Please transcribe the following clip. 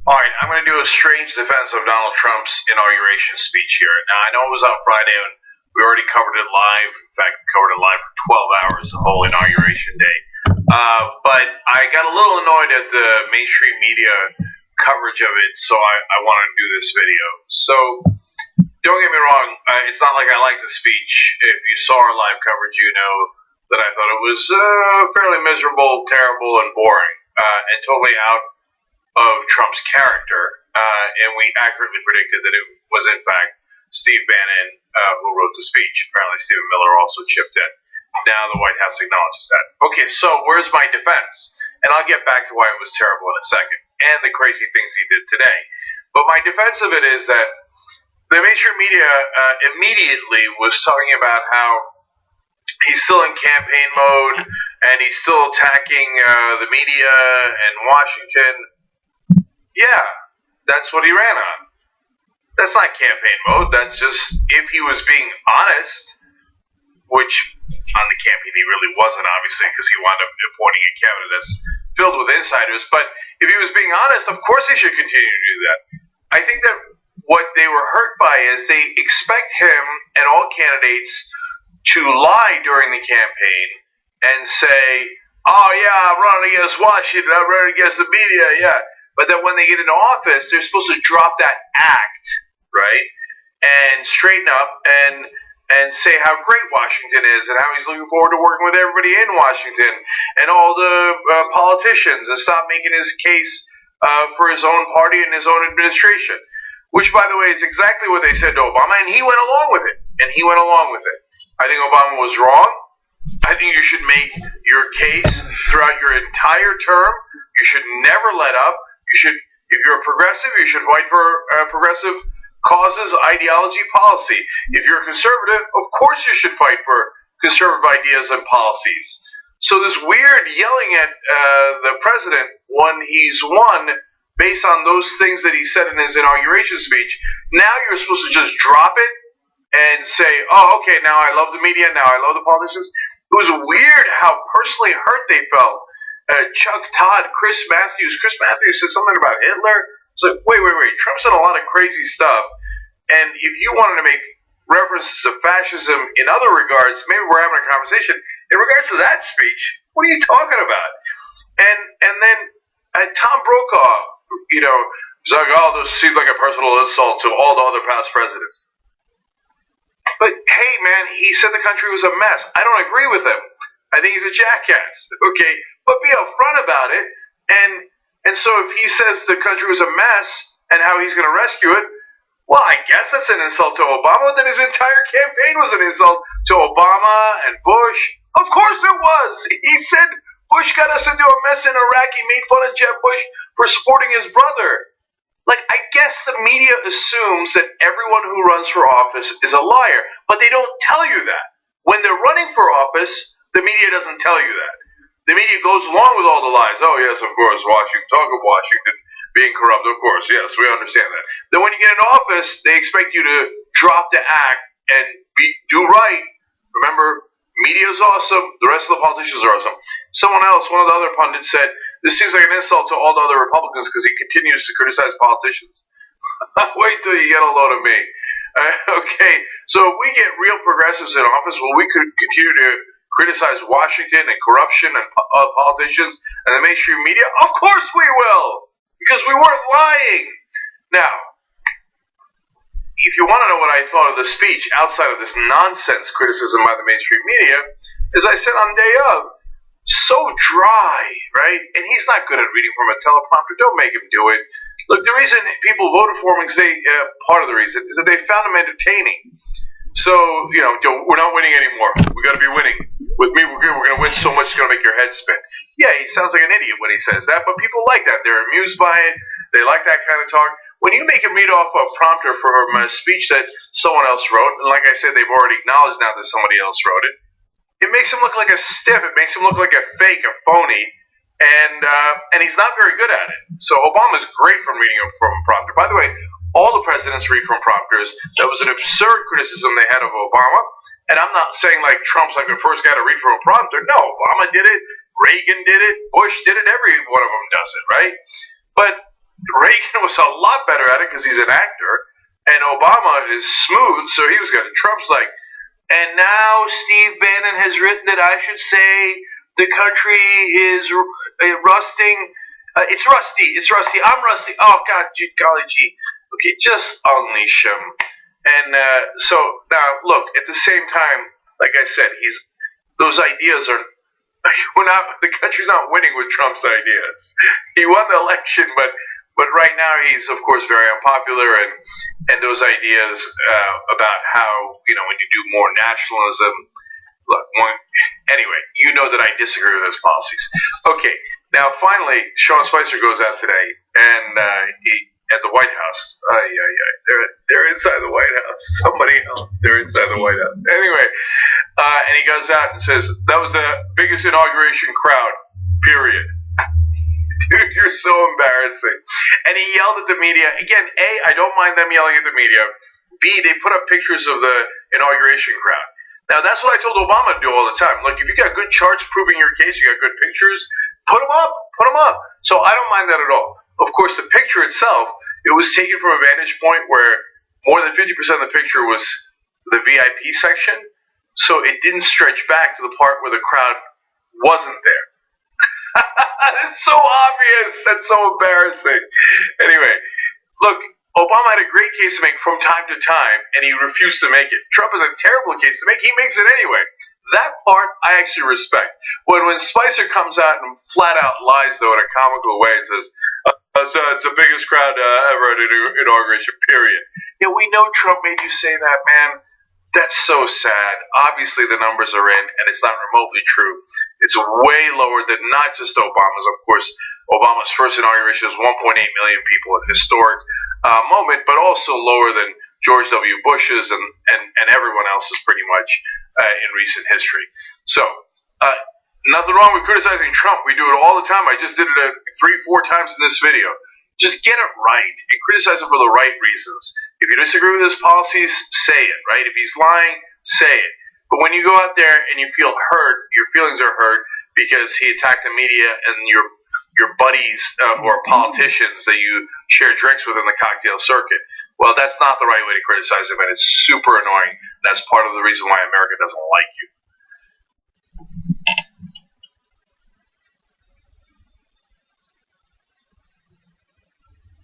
All right, I'm going to do a strange defense of Donald Trump's inauguration speech here. Now, I know it was on Friday, and we already covered it live. In fact, we covered it live for 12 hours, the whole inauguration day. But I got a little annoyed at the mainstream media coverage of it, so I wanted to do this video. So, don't get me wrong, it's not like I like the speech. If you saw our live coverage, you know that I thought it was fairly miserable, terrible, and boring, and totally out of Trump's character, and we accurately predicted that it was in fact Steve Bannon who wrote the speech. Apparently Stephen Miller also chipped in. Now the White House acknowledges that. Okay, so where's my defense? And I'll get back to why it was terrible in a second, and the crazy things he did today. But my defense of it is that the mainstream media immediately was talking about how he's still in campaign mode, and he's still attacking the media and Washington. Yeah, that's what he ran on. That's not campaign mode. That's just if he was being honest, which on the campaign he really wasn't, obviously, because he wound up appointing a cabinet that's filled with insiders. But if he was being honest, of course he should continue to do that. I think that what they were hurt by is they expect him and all candidates to lie during the campaign and say, oh yeah, I'm running against Washington, I'm running against the media, yeah. But then when they get into office, they're supposed to drop that act, right? And straighten up and say how great Washington is and how he's looking forward to working with everybody in Washington and all the politicians, and stop making his case for his own party and his own administration. Which, by the way, is exactly what they said to Obama, and he went along with it. I think Obama was wrong. I think you should make your case throughout your entire term. You should never let up. You should, if you're a progressive, you should fight for progressive causes, ideology, policy. If you're a conservative, of course you should fight for conservative ideas and policies. So this weird yelling at the president when he's won based on those things that he said in his inauguration speech, now you're supposed to just drop it and say, oh, okay, now I love the media, now I love the politicians. It was weird how personally hurt they felt. Chuck Todd, Chris Matthews said something about Hitler. It's like, wait. Trump said a lot of crazy stuff. And if you wanted to make references to fascism in other regards, maybe we're having a conversation. In regards to that speech, what are you talking about? And then Tom Brokaw, was like, oh, this seemed like a personal insult to all the other past presidents. But hey, man, he said the country was a mess. I don't agree with him. I think he's a jackass. Okay, but be upfront about it. And so if he says the country was a mess and how he's going to rescue it, well, I guess that's an insult to Obama. Then his entire campaign was an insult to Obama and Bush. Of course it was. He said Bush got us into a mess in Iraq. He made fun of Jeb Bush for supporting his brother. Like, I guess the media assumes that everyone who runs for office is a liar, but they don't tell you that. When they're running for office, the media doesn't tell you that. The media goes along with all the lies. Oh, yes, of course, Washington, talk of Washington being corrupt, of course, yes, we understand that. Then when you get into office, they expect you to drop the act and do right. Remember, media is awesome, the rest of the politicians are awesome. Someone else, one of the other pundits said, this seems like an insult to all the other Republicans because he continues to criticize politicians. Wait till you get a load of me. Okay, so if we get real progressives in office, will we could continue to criticize Washington and corruption and politicians and the mainstream media? Of course we will, because we weren't lying. Now, if you want to know what I thought of the speech outside of this nonsense criticism by the mainstream media, as I said on day of, so dry, right? And he's not good at reading from a teleprompter. Don't make him do it. Look, the reason people voted for him is part of the reason is that they found him entertaining. So, we're not winning anymore. We got to be winning. With me, we're going to win so much it's going to make your head spin. Yeah, he sounds like an idiot when he says that, but people like that. They're amused by it. They like that kind of talk. When you make him read off a prompter from a speech that someone else wrote, and like I said, they've already acknowledged now that somebody else wrote it, it makes him look like a stiff. It makes him look like a fake, a phony, and he's not very good at it. So Obama's great from reading from a prompter. By the way, all the presidents read from prompters. That was an absurd criticism they had of Obama. And I'm not saying like Trump's like the first guy to read from a prompter. No, Obama did it. Reagan did it. Bush did it. Every one of them does it, right? But Reagan was a lot better at it because he's an actor, and Obama is smooth, so he was good. Trump's like, and now Steve Bannon has written that I should say the country is rusting. It's rusty. It's rusty. I'm rusty. Oh God, golly gee. Okay, just unleash him. And so now, look. At the same time, like I said, those ideas are. We're not. The country's not winning with Trump's ideas. He won the election, but right now he's of course very unpopular, and those ideas about how when you do more nationalism. Look, anyway, you know that I disagree with those policies. Okay, now finally, Sean Spicer goes out today, and he at the White House. They're inside the White House. Somebody else. They're inside the White House. Anyway, and he goes out and says that was the biggest inauguration crowd. Period. Dude, you're so embarrassing. And he yelled at the media. Again, A, I don't mind them yelling at the media. B, they put up pictures of the inauguration crowd. Now, that's what I told Obama to do all the time. Look, if you got good charts proving your case, you got good pictures, put them up. Put them up. So I don't mind that at all. Of course, the picture itself, it was taken from a vantage point where more than 50% of the picture was the VIP section. So it didn't stretch back to the part where the crowd wasn't there. It's so obvious. That's so embarrassing. Anyway, look, Obama had a great case to make from time to time, and he refused to make it. Trump has a terrible case to make. He makes it anyway. That part I actually respect. When Spicer comes out and flat out lies, though, in a comical way and says, it's the biggest crowd ever at an inauguration, period. Yeah, we know Trump made you say that, man. That's so sad. Obviously, the numbers are in, and it's not remotely true. It's way lower than not just Obama's. Of course, Obama's first inauguration was 1.8 million people, a historic moment, but also lower than George W. Bush's and everyone else's pretty much in recent history. So, nothing wrong with criticizing Trump. We do it all the time. I just did it 3-4 times in this video. Just get it right and criticize him for the right reasons. If you disagree with his policies, say it, right? If he's lying, say it. But when you go out there and you feel hurt, your feelings are hurt because he attacked the media and your buddies who are politicians that you share drinks with in the cocktail circuit. Well, that's not the right way to criticize him, and it's super annoying. That's part of the reason why America doesn't like you.